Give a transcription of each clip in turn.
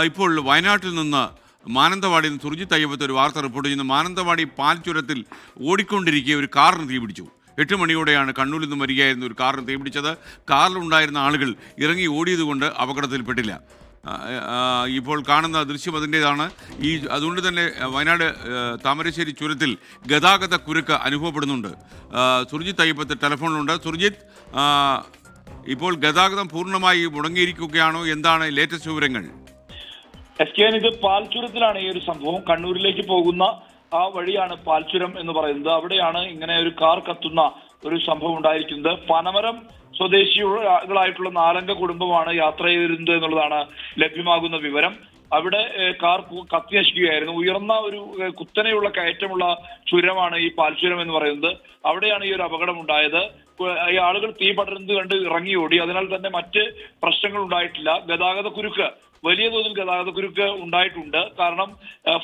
ഇപ്പോൾ വയനാട്ടിൽ നിന്ന് മാനന്തവാടിയിൽ നിന്ന് സുർജിത്ത് അയ്യപ്പത്ത് ഒരു വാർത്ത റിപ്പോർട്ട് ചെയ്യുന്നു. മാനന്തവാടി പാൽ ചുരത്തിൽ ഓടിക്കൊണ്ടിരിക്കെ ഒരു കാറിന് തീപിടിച്ചു. 8 മണിയോടെയാണ് കണ്ണൂരിൽ നിന്ന് വരികയായിരുന്ന ഒരു കാറിന് തീപിടിച്ചത്. കാറിലുണ്ടായിരുന്ന ആളുകൾ ഇറങ്ങി ഓടിയതുകൊണ്ട് അപകടത്തിൽപ്പെട്ടില്ല. ഇപ്പോൾ കാണുന്ന ദൃശ്യം അതിൻ്റേതാണ്. അതുകൊണ്ട് തന്നെ വയനാട് താമരശ്ശേരി ചുരത്തിൽ ഗതാഗത കുരുക്ക് അനുഭവപ്പെടുന്നുണ്ട്. സുർജിത്ത് അയ്യപ്പത്ത് ടെലിഫോണിലുണ്ട്. സുർജിത്ത്, ഇപ്പോൾ ഗതാഗതം പൂർണ്ണമായി മുടങ്ങിയിരിക്കുകയാണോ? എന്താണ് ലേറ്റസ്റ്റ് വിവരങ്ങൾ? ഇത് പാൽച്ചുരത്തിലാണ് ഈ ഒരു സംഭവം. കണ്ണൂരിലേക്ക് പോകുന്ന ആ വഴിയാണ് പാൽച്ചുരം എന്ന് പറയുന്നത്. അവിടെയാണ് ഇങ്ങനെ ഒരു കാർ കത്തുന്ന ഒരു സംഭവം ഉണ്ടായിരിക്കുന്നത്. പനമരം സ്വദേശികളായിട്ടുള്ള 4 അംഗ കുടുംബമാണ് യാത്ര ചെയ്തിരുന്നത് എന്നുള്ളതാണ് ലഭ്യമാകുന്ന വിവരം. അവിടെ കാർ കത്തി നശിക്കുകയായിരുന്നു. ഉയർന്ന ഒരു കുത്തനെയുള്ള കയറ്റമുള്ള ചുരമാണ് ഈ പാൽച്ചുരം എന്ന് പറയുന്നത്. അവിടെയാണ് ഈ ഒരു അപകടം ഉണ്ടായത്. ഈ ആളുകൾ തീ പടരുന്നത് കണ്ട് ഇറങ്ങി ഓടി. അതിനാൽ തന്നെ മറ്റ് പ്രശ്നങ്ങൾ ഉണ്ടായിട്ടില്ല. ഗതാഗത കുരുക്ക്, വലിയ തോതിൽ ഗതാഗത കുരുക്ക് ഉണ്ടായിട്ടുണ്ട്. കാരണം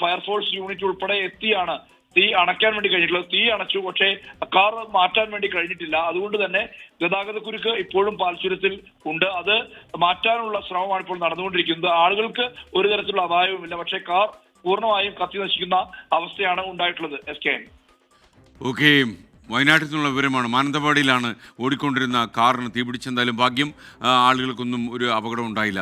ഫയർഫോഴ്സ് യൂണിറ്റ് ഉൾപ്പെടെ എത്തിയാണ് തീ അണയ്ക്കാൻ വേണ്ടി കഴിഞ്ഞിട്ടുള്ളത്. തീ അണച്ചു, പക്ഷേ കാർ മാറ്റാൻ വേണ്ടി കഴിഞ്ഞിട്ടില്ല. അതുകൊണ്ട് തന്നെ ഗതാഗത കുരുക്ക് ഇപ്പോഴും പാൽച്ചുരത്തിൽ ഉണ്ട്. അത് മാറ്റാനുള്ള ശ്രമമാണ് ഇപ്പോൾ നടന്നുകൊണ്ടിരിക്കുന്നത്. ആളുകൾക്ക് ഒരു തരത്തിലുള്ള അപായവുമില്ല, പക്ഷേ കാർ പൂർണ്ണമായും കത്തി നശിക്കുന്ന അവസ്ഥയാണ് ഉണ്ടായിട്ടുള്ളത്. ഓക്കെ, വയനാട്ടിൽ നിന്നുള്ള വിവരമാണ്. മാനന്തവാടിയിലാണ് ഓടിക്കൊണ്ടിരുന്ന കാറിന് തീപിടിച്ചെന്തായാലും ഭാഗ്യം, ആളുകൾക്കൊന്നും ഒരു അപകടം ഉണ്ടായില്ല.